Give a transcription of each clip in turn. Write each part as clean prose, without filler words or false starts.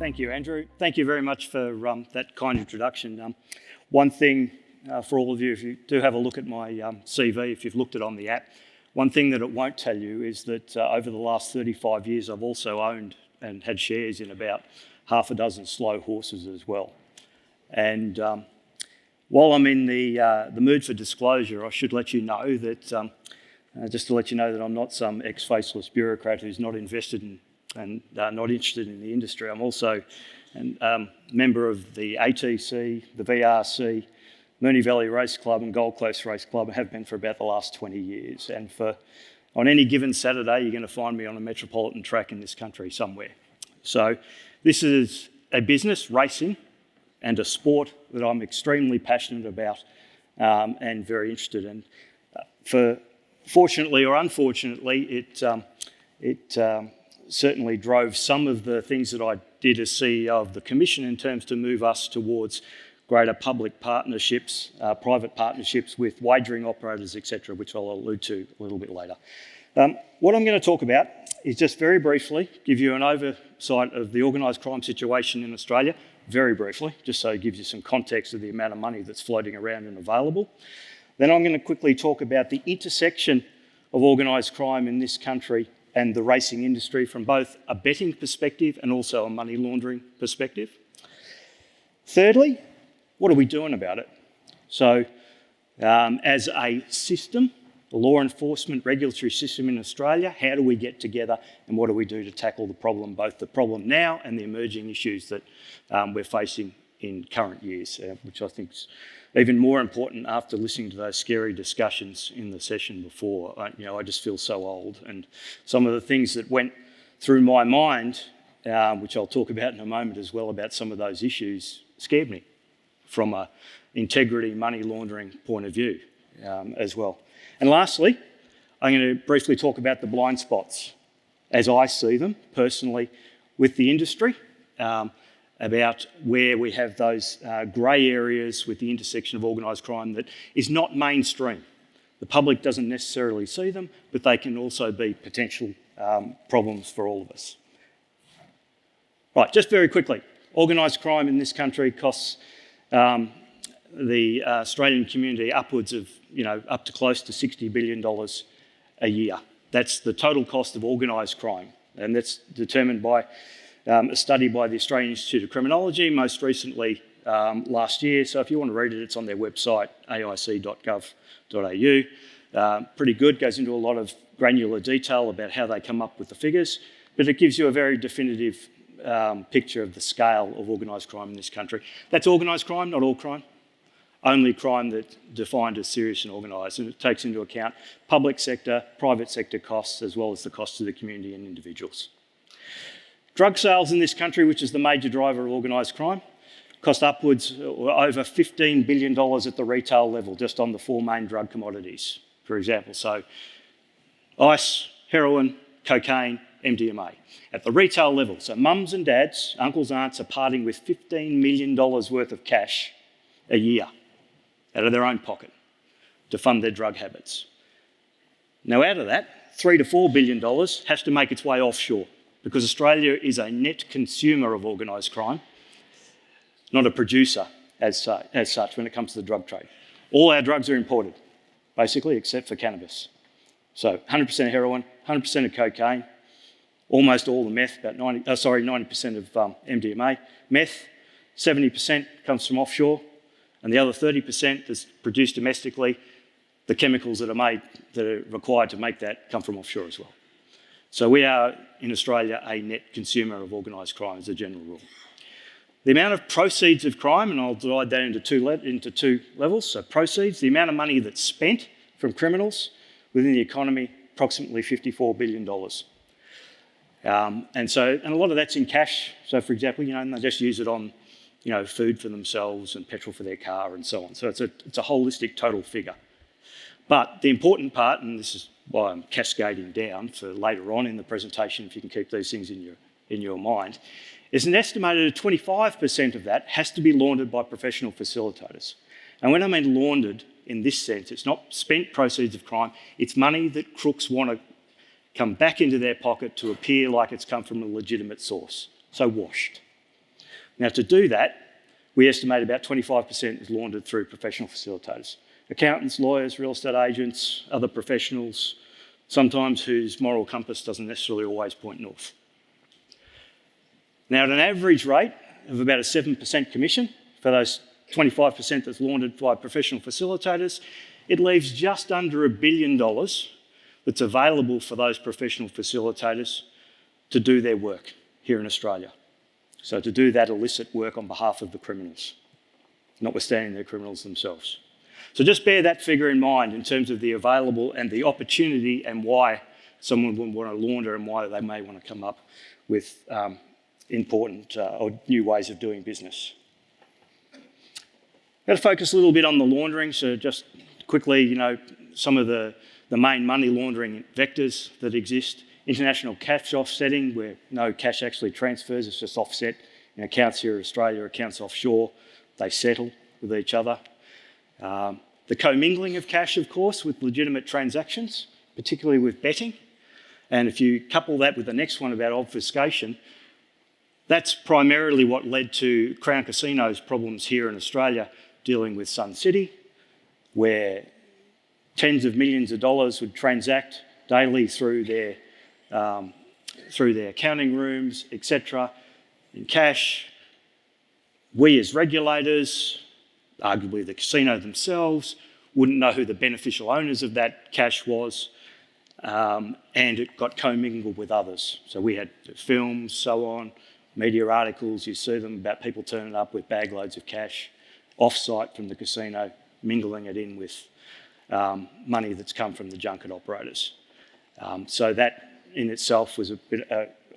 Thank you, Andrew. Thank you very much for that kind introduction. One thing for all of you, if you do have a look at my CV, if you've looked at it on the app, one thing that it won't tell you is that over the last 35 years, I've also owned and had shares in about half a dozen slow horses as well. And while I'm in the mood for disclosure, I should let you know that, just to let you know that I'm not some ex-faceless bureaucrat who's not invested in and not interested in the industry. I'm also a member of the ATC, the VRC, Moonee Valley Race Club and Gold Coast Race Club, and have been for about the last 20 years. And on any given Saturday, you're going to find me on a metropolitan track in this country somewhere. So this is a business, racing, and a sport that I'm extremely passionate about and very interested in. Fortunately or unfortunately, it certainly drove some of the things that I did as CEO of the Commission in terms to move us towards greater public partnerships, private partnerships with wagering operators, etc., which I'll allude to a little bit later. What I'm going to talk about is just very briefly give you an oversight of the organised crime situation in Australia, very briefly, just so it gives you some context of the amount of money that's floating around and available. Then I'm going to quickly talk about the intersection of organised crime in this country and the racing industry from both a betting perspective and also a money laundering perspective. Thirdly, what are we doing about it? So as a system, the law enforcement regulatory system in Australia, how do we get together and what do we do to tackle the problem, both the problem now and the emerging issues that we're facing in current years, which I think is even more important after listening to those scary discussions in the session before. I just feel so old, and some of the things that went through my mind, which I'll talk about in a moment as well, about some of those issues, scared me from an integrity, money laundering point of view as well. And lastly, I'm going to briefly talk about the blind spots as I see them personally with the industry, about where we have those grey areas with the intersection of organised crime that is not mainstream. The public doesn't necessarily see them, but they can also be potential problems for all of us. Right, just very quickly, organised crime in this country costs the Australian community upwards of, up to close to $60 billion a year. That's the total cost of organised crime, and that's determined by a study by the Australian Institute of Criminology, most recently last year. So if you want to read it, it's on their website, aic.gov.au. Pretty good, goes into a lot of granular detail about how they come up with the figures, but it gives you a very definitive picture of the scale of organised crime in this country. That's organised crime, not all crime. Only crime that's defined as serious and organised, and it takes into account public sector, private sector costs, as well as the costs to the community and individuals. Drug sales in this country, which is the major driver of organised crime, cost upwards or over $15 billion at the retail level, just on the four main drug commodities, for example. So ice, heroin, cocaine, MDMA. At the retail level, so mums and dads, uncles, aunts are parting with $15 million worth of cash a year out of their own pocket to fund their drug habits. Now out of that, $3 to $4 billion has to make its way offshore, because Australia is a net consumer of organised crime, not a producer as such when it comes to the drug trade. All our drugs are imported, basically, except for cannabis. So 100% heroin, 100% of cocaine, almost all the meth, about 90% of MDMA. Meth, 70% comes from offshore, and the other 30% that's produced domestically, the chemicals that are required to make that come from offshore as well. So we are, in Australia, a net consumer of organised crime as a general rule. The amount of proceeds of crime, and I'll divide that into two levels. So proceeds, the amount of money that's spent from criminals within the economy, approximately $54 billion. And a lot of that's in cash. So for example, and they just use it on, food for themselves and petrol for their car and so on. So it's a holistic total figure. But the important part, and this is why I'm cascading down for later on in the presentation, if you can keep these things in your mind, is an estimated 25% of that has to be laundered by professional facilitators. And when I mean laundered in this sense, it's not spent proceeds of crime, it's money that crooks want to come back into their pocket to appear like it's come from a legitimate source. So washed. Now, to do that, we estimate about 25% is laundered through professional facilitators. Accountants, lawyers, real estate agents, other professionals, sometimes whose moral compass doesn't necessarily always point north. Now, at an average rate of about a 7% commission for those 25% that's laundered by professional facilitators, it leaves just under $1 billion that's available for those professional facilitators to do their work here in Australia. So to do that illicit work on behalf of the criminals, notwithstanding they're criminals themselves. So just bear that figure in mind in terms of the available and the opportunity and why someone would want to launder and why they may want to come up with important or new ways of doing business. I'm going to focus a little bit on the laundering. So just quickly, some of the main money laundering vectors that exist. International cash offsetting, where no cash actually transfers, it's just offset in accounts here in Australia, accounts offshore, they settle with each other. The commingling of cash, of course, with legitimate transactions, particularly with betting. And if you couple that with the next one about obfuscation, that's primarily what led to Crown Casino's problems here in Australia, dealing with Sun City, where tens of millions of dollars would transact daily through their accounting rooms, etc., in cash. We as regulators, arguably the casino themselves, wouldn't know who the beneficial owners of that cash was, and it got commingled with others. So we had films, so on, media articles, you see them about people turning up with bag loads of cash off-site from the casino, mingling it in with money that's come from the junket operators. So that in itself was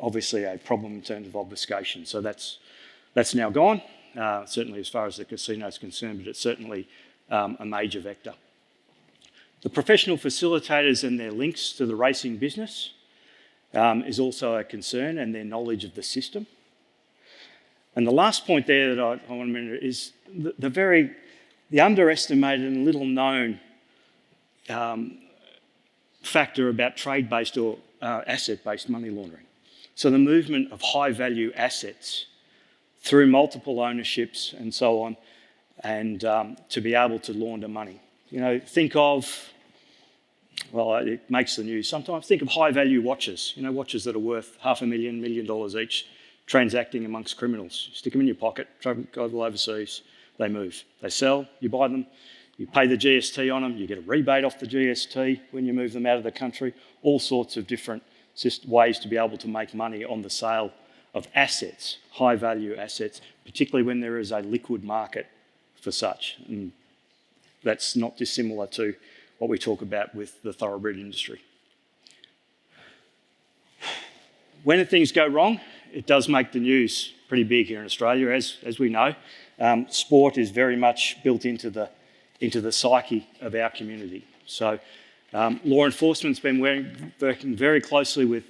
obviously a problem in terms of obfuscation. So that's now gone, certainly as far as the casino is concerned, but it's certainly a major vector. The professional facilitators and their links to the racing business is also a concern, and their knowledge of the system. And the last point there that I want to mention is the underestimated and little known factor about trade-based or asset-based money laundering. So the movement of high-value assets through multiple ownerships and so on, and to be able to launder money. Think of, well, it makes the news sometimes, think of high-value watches, watches that are worth $500,000, $1 million each, transacting amongst criminals. You stick them in your pocket, travel overseas, they move. They sell, you buy them, you pay the GST on them, you get a rebate off the GST when you move them out of the country, all sorts of different ways to be able to make money on the sale of assets, high-value assets, particularly when there is a liquid market for such. And that's not dissimilar to what we talk about with the thoroughbred industry. When things go wrong, it does make the news pretty big here in Australia, as we know. Sport is very much built into the psyche of our community. So law enforcement's been working very closely with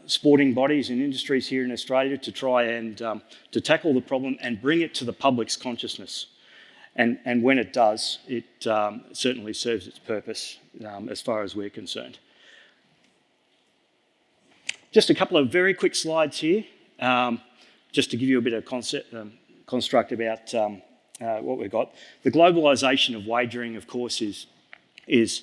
sporting bodies and industries here in Australia to try and to tackle the problem and bring it to the public's consciousness. And when it does, it certainly serves its purpose as far as we're concerned. Just a couple of very quick slides here, just to give you a bit of construct about what we've got. The globalisation of wagering, of course, is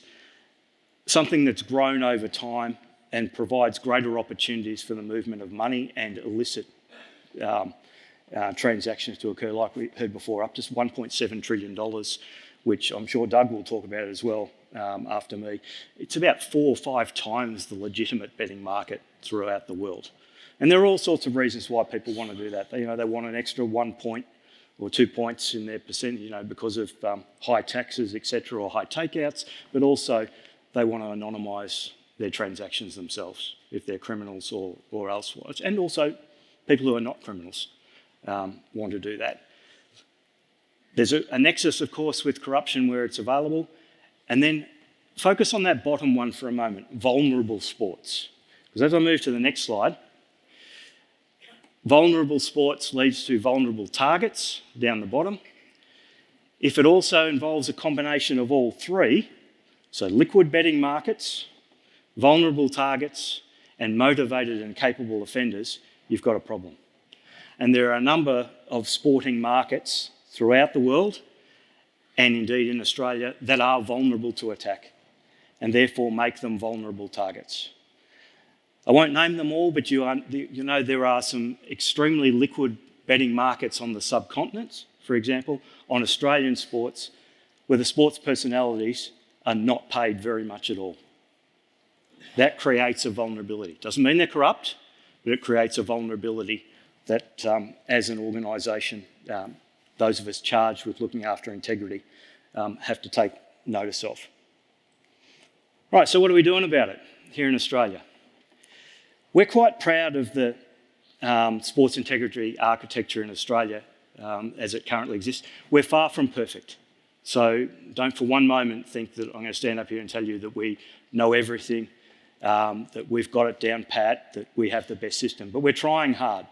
something that's grown over time and provides greater opportunities for the movement of money and illicit transactions to occur, like we heard before, up to $1.7 trillion, which I'm sure Doug will talk about as well after me. It's about 4 or 5 times the legitimate betting market throughout the world. And there are all sorts of reasons why people want to do that. They want an extra 1 point or 2 points in their percentage, because of high taxes, etc., or high takeouts, but also they want to anonymise their transactions themselves if they're criminals or elsewise. And also people who are not criminals want to do that. There's a nexus, of course, with corruption where it's available. And then focus on that bottom one for a moment, vulnerable sports. Because as I move to the next slide, vulnerable sports leads to vulnerable targets down the bottom. If it also involves a combination of all three, so liquid betting markets, vulnerable targets, and motivated and capable offenders, you've got a problem. And there are a number of sporting markets throughout the world, and indeed in Australia, that are vulnerable to attack, and therefore make them vulnerable targets. I won't name them all, but you know there are some extremely liquid betting markets on the subcontinent, for example, on Australian sports, where the sports personalities are not paid very much at all. That creates a vulnerability. Doesn't mean they're corrupt, but it creates a vulnerability that, as an organisation, those of us charged with looking after integrity have to take notice of. Right, so what are we doing about it here in Australia? We're quite proud of the sports integrity architecture in Australia as it currently exists. We're far from perfect. So don't for one moment think that I'm going to stand up here and tell you that we know everything, that we've got it down pat, that we have the best system, but we're trying hard.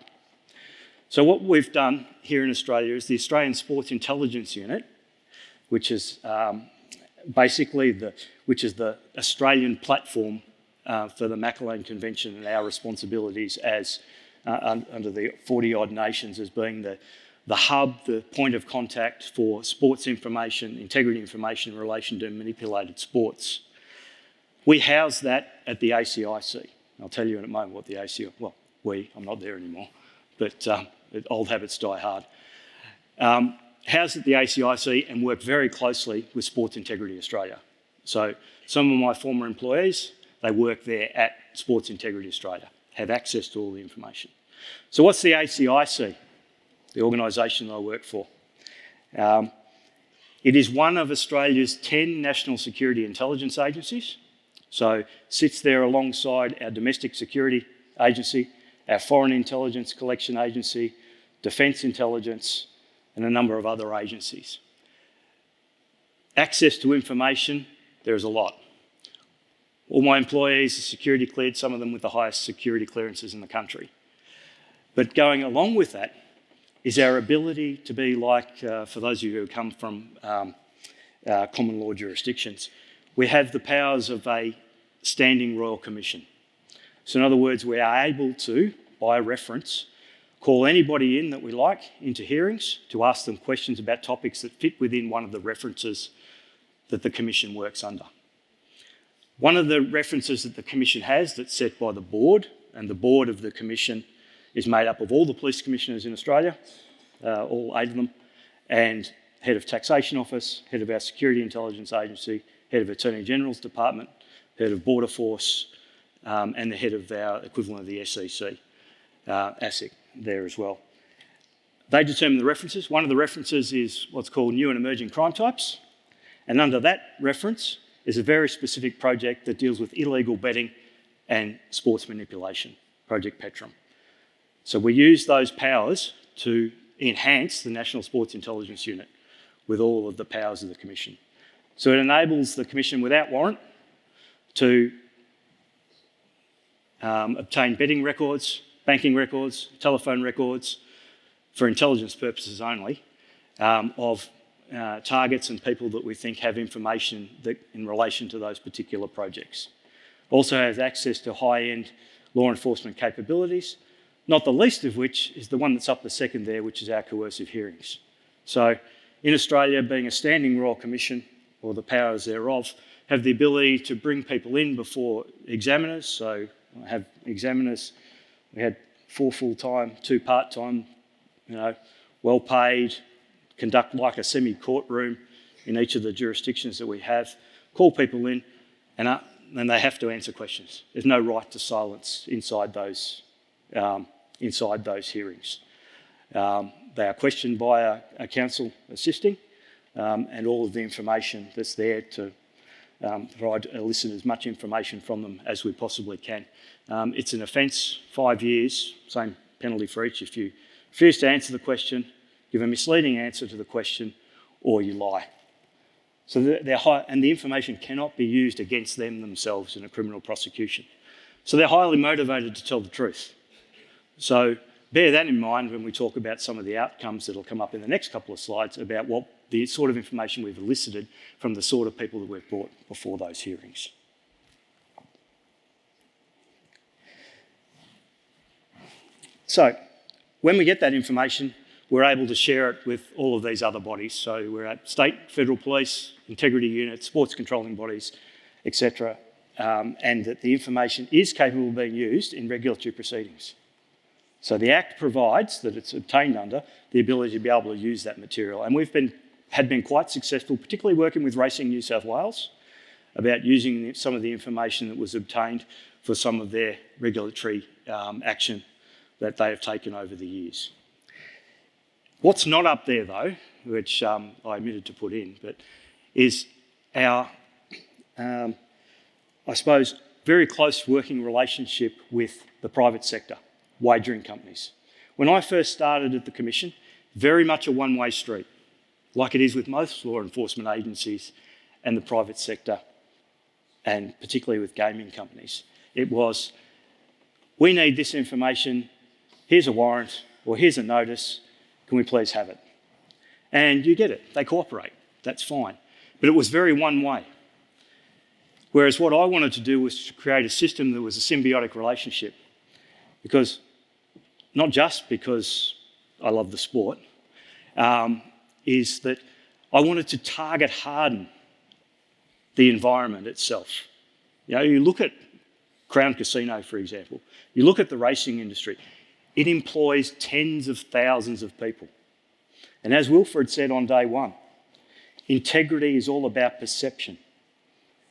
So what we've done here in Australia is the Australian Sports Intelligence Unit, which is basically the Australian platform for the Phelan Convention and our responsibilities as under the 40-odd nations as being the hub, the point of contact for sports information, integrity information in relation to manipulated sports. We house that at the ACIC. I'll tell you in a moment what the ACIC, well, I'm not there anymore, but old habits die hard. Housed at the ACIC and work very closely with Sports Integrity Australia. So some of my former employees, they work there at Sports Integrity Australia, have access to all the information. So what's the ACIC, the organisation that I work for? It is one of Australia's 10 national security intelligence agencies. So sits there alongside our domestic security agency, our foreign intelligence collection agency, defence intelligence, and a number of other agencies. Access to information, there's a lot. All my employees are security cleared, some of them with the highest security clearances in the country. But going along with that is our ability to be like, for those of you who come from common law jurisdictions, we have the powers of a standing royal commission. So in other words, we are able to, by reference, call anybody in that we like into hearings to ask them questions about topics that fit within one of the references that the Commission works under. One of the references that the Commission has that's set by the board, and the board of the Commission is made up of all the police commissioners in Australia, all 8 of them, and head of taxation office, head of our security intelligence agency, head of Attorney General's department, head of border force, and the head of our equivalent of the SEC, ASIC, there as well. They determine the references. One of the references is what's called new and emerging crime types. And under that reference is a very specific project that deals with illegal betting and sports manipulation, Project Petrum. So we use those powers to enhance the National Sports Intelligence Unit with all of the powers of the Commission. So it enables the Commission without warrant to obtain betting records, banking records, telephone records, for intelligence purposes only, of targets and people that we think have information that, in relation to those particular projects. Also has access to high-end law enforcement capabilities, not the least of which is the one that's up the second there, which is our coercive hearings. So in Australia, being a standing royal commission, or the powers thereof, have the ability to bring people in before examiners. So I have examiners. We had 4 full-time, 2 part-time, well paid, conduct like a semi-courtroom in each of the jurisdictions that we have, call people in, and they have to answer questions. There's no right to silence inside those hearings. They are questioned by a counsel assisting, and all of the information that's there to elicit as much information from them as we possibly can. It's an offence, 5 years, same penalty for each if you refuse to answer the question, give a misleading answer to the question, or you lie. So and the information cannot be used against them themselves in a criminal prosecution. So they're highly motivated to tell the truth. So bear that in mind when we talk about some of the outcomes that will come up in the next couple of slides about what the sort of information we've elicited from the sort of people that we've brought before those hearings. So When we get that information, we're able to share it with all of these other bodies. So we're at state, federal police, integrity units, sports controlling bodies, etc. And that the information is capable of being used in regulatory proceedings. So the Act provides that it's obtained under the ability to be able to use that material. And we've been quite successful, particularly working with Racing New South Wales, about using some of the information that was obtained for some of their regulatory action that they have taken over the years. What's not up there though, which I omitted to put in, but is our, I suppose, very close working relationship with the private sector, wagering companies. When I first started at the Commission, very much a one-way street, like it is with most law enforcement agencies and the private sector, and particularly with gaming companies. It was, we need this information, here's a warrant, or here's a notice, can we please have it? And you get it, they cooperate, that's fine. But it was very one way. Whereas what I wanted to do was to create a system that was a symbiotic relationship. Because, not just because I love the sport, is that I wanted to target harden the environment itself. You know, you look at Crown Casino, for example, you look at the racing industry, it employs tens of thousands of people. And as Wilfred said on day one, integrity is all about perception.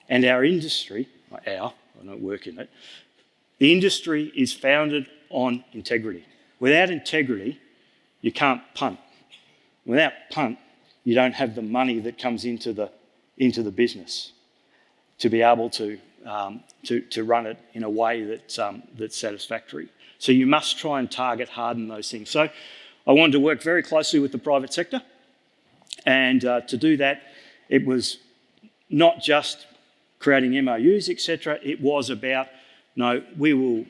And our industry, I don't work in it, the industry is founded on integrity. Without integrity, you can't punt. Without punt, you don't have the money that comes into the business to be able to run it in a way that's satisfactory. So you must try and target harden those things. So I wanted to work very closely with the private sector, and to do that, it was not just creating MOUs, etc. It was about, no, we will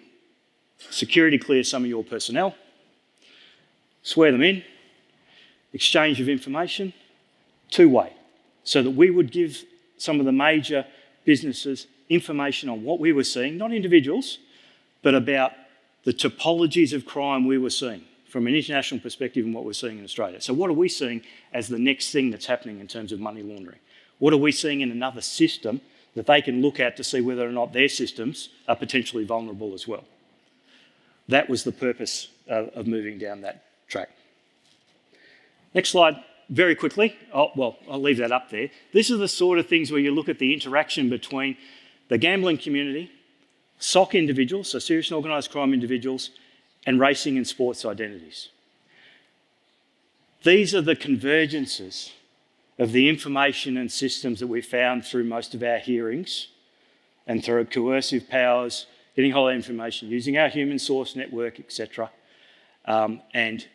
security clear some of your personnel, swear them in, exchange of information, two-way, so that we would give some of the major businesses information on what we were seeing, not individuals, but about the topologies of crime we were seeing from an international perspective and what we're seeing in Australia. So what are we seeing as the next thing that's happening in terms of money laundering? What are we seeing in another system that they can look at to see whether or not their systems are potentially vulnerable as well? That was the purpose of moving down that track. Next slide, very quickly. I'll leave that up there. These are the sort of things where you look at the interaction between the gambling community, SOC individuals, so serious and organised crime individuals, and racing and sports identities. These are the convergences of the information and systems that we found through most of our hearings and through coercive powers, getting hold of information, using our human source network, etc., and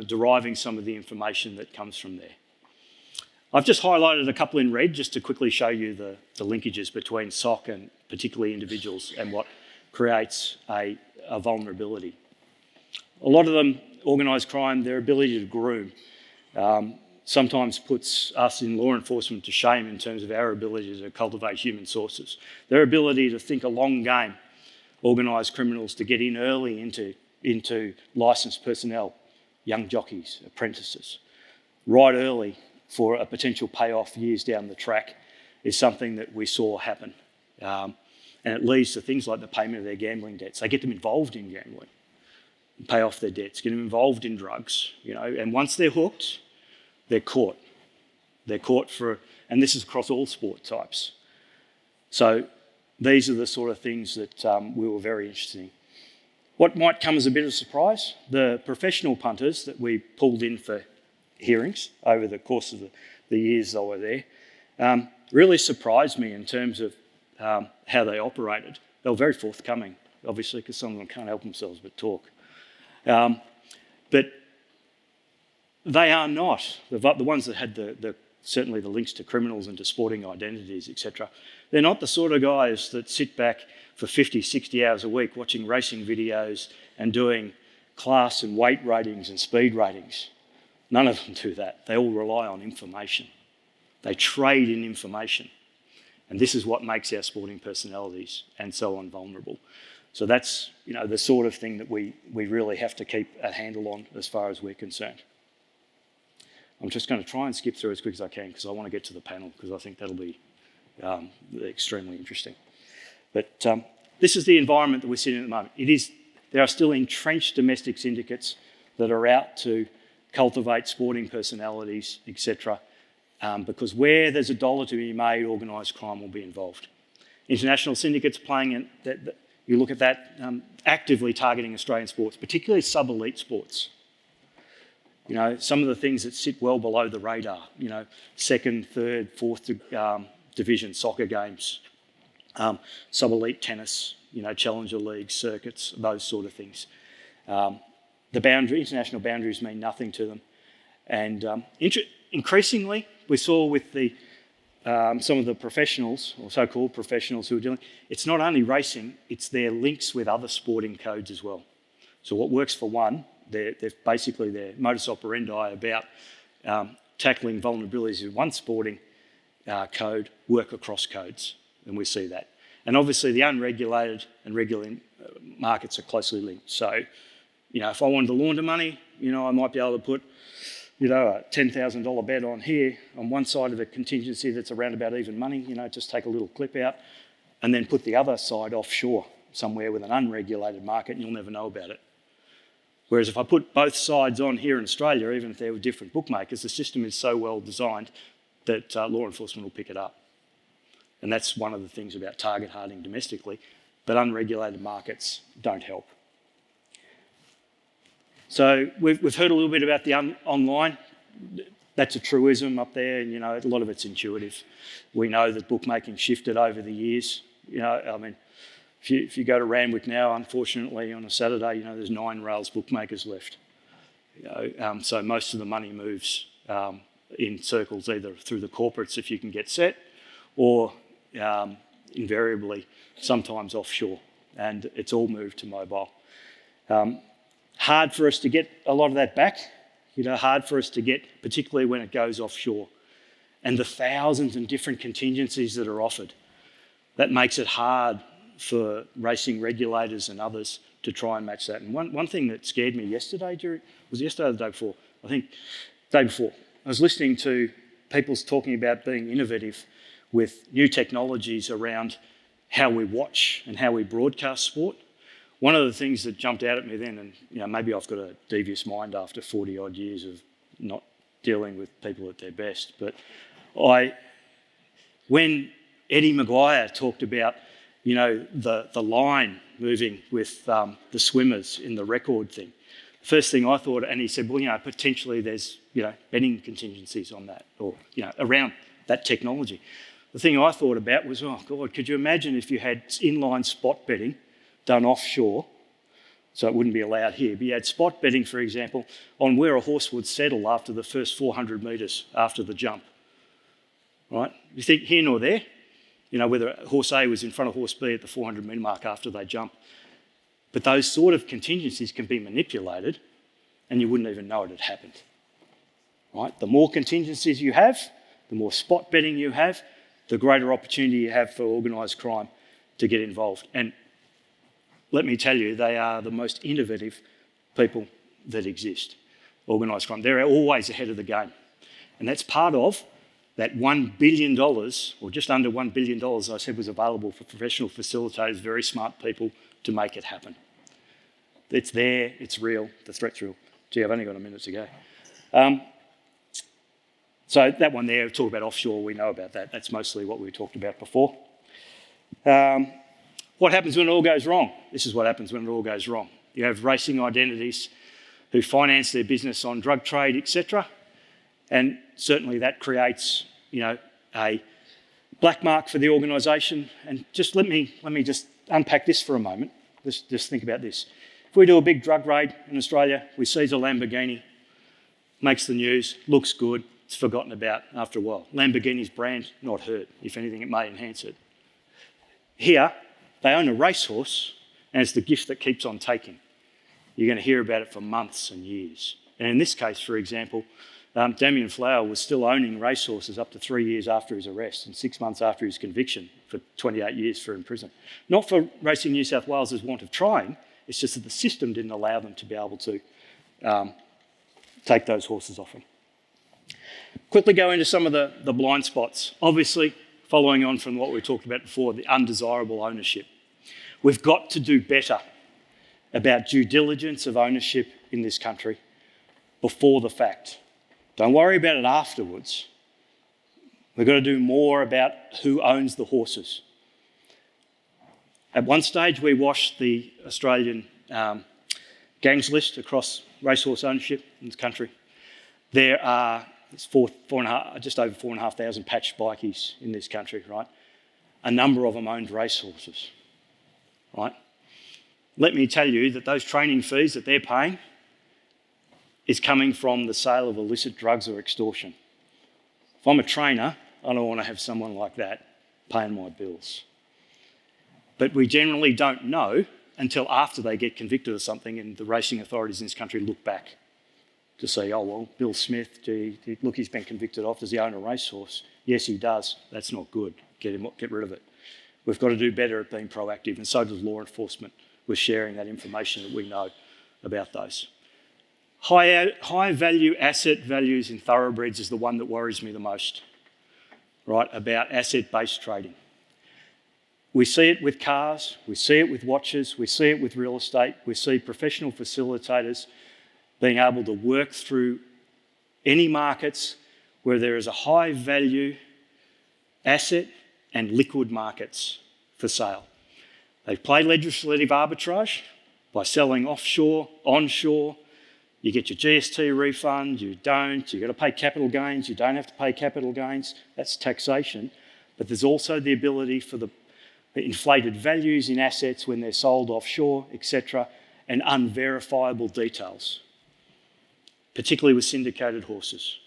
deriving some of the information that comes from there. I've just highlighted a couple in red just to quickly show you the linkages between SOC and particularly individuals and what creates a vulnerability. A lot of them, organised crime, their ability to groom sometimes puts us in law enforcement to shame in terms of our ability to cultivate human sources. Their ability to think a long game, organised criminals to get in early into licensed personnel, young jockeys, apprentices, right early for a potential payoff years down the track is something that we saw happen. And it leads to things like the payment of their gambling debts. They get them involved in gambling, pay off their debts, get them involved in drugs, and once they're hooked, they're caught. They're caught and this is across all sport types. So these are the sort of things that we were very interested in. What might come as a bit of a surprise, the professional punters that we pulled in for hearings over the course of the years they were there, really surprised me in terms of how they operated. They were very forthcoming, obviously, because some of them can't help themselves but talk. But they are not, the ones that had certainly the links to criminals and to sporting identities, etc. They're not the sort of guys that sit back for 50, 60 hours a week watching racing videos and doing class and weight ratings and speed ratings. None of them do that. They all rely on information. They trade in information. And this is what makes our sporting personalities and so on vulnerable. So that's, the sort of thing that we really have to keep a handle on as far as we're concerned. I'm just going to try and skip through as quick as I can because I want to get to the panel because I think that'll be extremely interesting. But this is the environment that we're sitting in at the moment. There are still entrenched domestic syndicates that are out to cultivate sporting personalities, etc. Because where there's a dollar to be made, organised crime will be involved. International syndicates playing in you look at that, actively targeting Australian sports, particularly sub-elite sports. Some of the things that sit well below the radar, second, third, fourth division soccer games, sub-elite tennis, challenger leagues, circuits, those sort of things. International boundaries mean nothing to them. And increasingly, we saw with some of the professionals, or so-called professionals who are dealing, it's not only racing, it's their links with other sporting codes as well. So what works for one, they're basically their modus operandi about tackling vulnerabilities in one sporting code work across codes, and we see that. And obviously the unregulated and regulated markets are closely linked. So, if I wanted to launder money, I might be able to put a $10,000 bet on here on one side of a contingency that's around about even money, just take a little clip out and then put the other side offshore somewhere with an unregulated market and you'll never know about it. Whereas if I put both sides on here in Australia, even if there were different bookmakers, the system is so well designed that law enforcement will pick it up. And that's one of the things about target harding domestically, but unregulated markets don't help. So we've heard a little bit about the online. That's a truism up there, and a lot of it's intuitive. We know that bookmaking shifted over the years. If you go to Randwick now, unfortunately, on a Saturday, there's 9 rails bookmakers left. So most of the money moves in circles, either through the corporates if you can get set, or invariably sometimes offshore, and it's all moved to mobile. Hard for us to get a lot of that back, hard for us to get, particularly when it goes offshore. And the thousands and different contingencies that are offered, that makes it hard for racing regulators and others to try and match that. And one thing that scared me yesterday, was yesterday or the day before? I think the day before. I was listening to people talking about being innovative with new technologies around how we watch and how we broadcast sport. One of the things that jumped out at me then, and maybe I've got a devious mind after 40 odd years of not dealing with people at their best, but when Eddie Maguire talked about, the line moving with the swimmers in the record thing, first thing I thought, and he said, well, potentially there's, betting contingencies on that, or, around that technology. The thing I thought about was, oh God, could you imagine if you had inline spot betting done offshore, so it wouldn't be allowed here, but you had spot betting, for example, on where a horse would settle after the first 400 metres after the jump, right? You think here nor there, whether horse A was in front of horse B at the 400 metre mark after they jump. But those sort of contingencies can be manipulated and you wouldn't even know it had happened, right? The more contingencies you have, the more spot betting you have, the greater opportunity you have for organised crime to get involved. And let me tell you, they are the most innovative people that exist, organised crime. They're always ahead of the game. And that's part of that $1 billion, or just under $1 billion, I said was available for professional facilitators, very smart people, to make it happen. It's there, it's real, the threat's real. Gee, I've only got a minute to go. So that one there, talk about offshore, we know about that. That's mostly what we talked about before. What happens when it all goes wrong? This is what happens when it all goes wrong. You have racing identities who finance their business on drug trade, etc. And certainly that creates, a black mark for the organisation. And just let me just unpack this for a moment. Just think about this. If we do a big drug raid in Australia, we seize a Lamborghini, makes the news, looks good, it's forgotten about after a while. Lamborghini's brand, not hurt. If anything, it may enhance it. Here, they own a racehorse, and it's the gift that keeps on taking. You're going to hear about it for months and years. And in this case, for example, Damien Flower was still owning racehorses up to 3 years after his arrest and 6 months after his conviction for 28 years for in prison. Not for Racing New South Wales' want of trying, it's just that the system didn't allow them to be able to take those horses off him. Quickly go into some of the blind spots. Obviously, following on from what we talked about before, the undesirable ownership. We've got to do better about due diligence of ownership in this country before the fact. Don't worry about it afterwards. We've got to do more about who owns the horses. At one stage, we washed the Australian gangs list across racehorse ownership in this country. There are just over 4,500 patched bikies in this country, right? A number of them owned racehorses, right? Let me tell you that those training fees that they're paying is coming from the sale of illicit drugs or extortion. If I'm a trainer, I don't want to have someone like that paying my bills. But we generally don't know until after they get convicted of something, and the racing authorities in this country look back to say, oh, well, Bill Smith, look, he's been convicted of, does he own a racehorse? Yes, he does. That's not good. Get rid of it. We've got to do better at being proactive, and so does law enforcement with sharing that information that we know about those. High value asset values in thoroughbreds is the one that worries me the most, right, about asset-based trading. We see it with cars, we see it with watches, we see it with real estate, we see professional facilitators being able to work through any markets where there is a high value asset and liquid markets for sale. They play legislative arbitrage by selling offshore, onshore. You get your GST refund, you don't, you've got to pay capital gains, you don't have to pay capital gains. That's taxation. But there's also the ability for the inflated values in assets when they're sold offshore, etc., and unverifiable details, particularly with syndicated horses.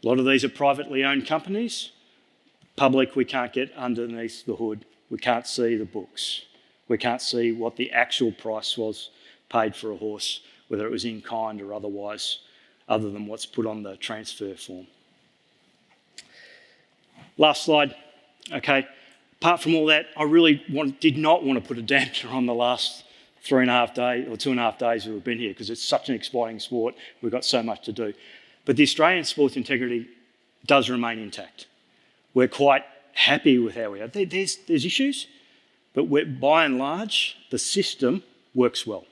A lot of these are privately owned companies. Public, we can't get underneath the hood. We can't see the books. We can't see what the actual price was paid for a horse, whether it was in kind or otherwise, other than what's put on the transfer form. Last slide. Okay. Apart from all that, I really did not want to put a dampener on the last 3.5 days or 2.5 days we've been here, because it's such an exciting sport. We've got so much to do. But the Australian sports integrity does remain intact. We're quite happy with how we are. There's issues, but by and large, the system works well.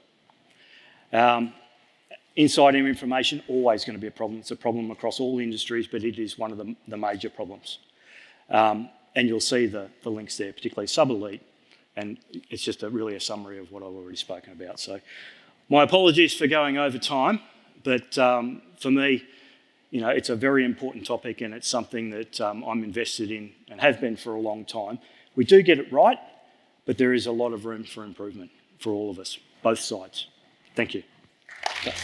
Insider information, always going to be a problem. It's a problem across all industries, but it is one of the major problems. And you'll see the links there, particularly sub-elite, and it's just really a summary of what I've already spoken about. So my apologies for going over time, but for me, you know, it's a very important topic, and it's something that I'm invested in and have been for a long time. We do get it right, but there is a lot of room for improvement for all of us, both sides. Thank you. Okay.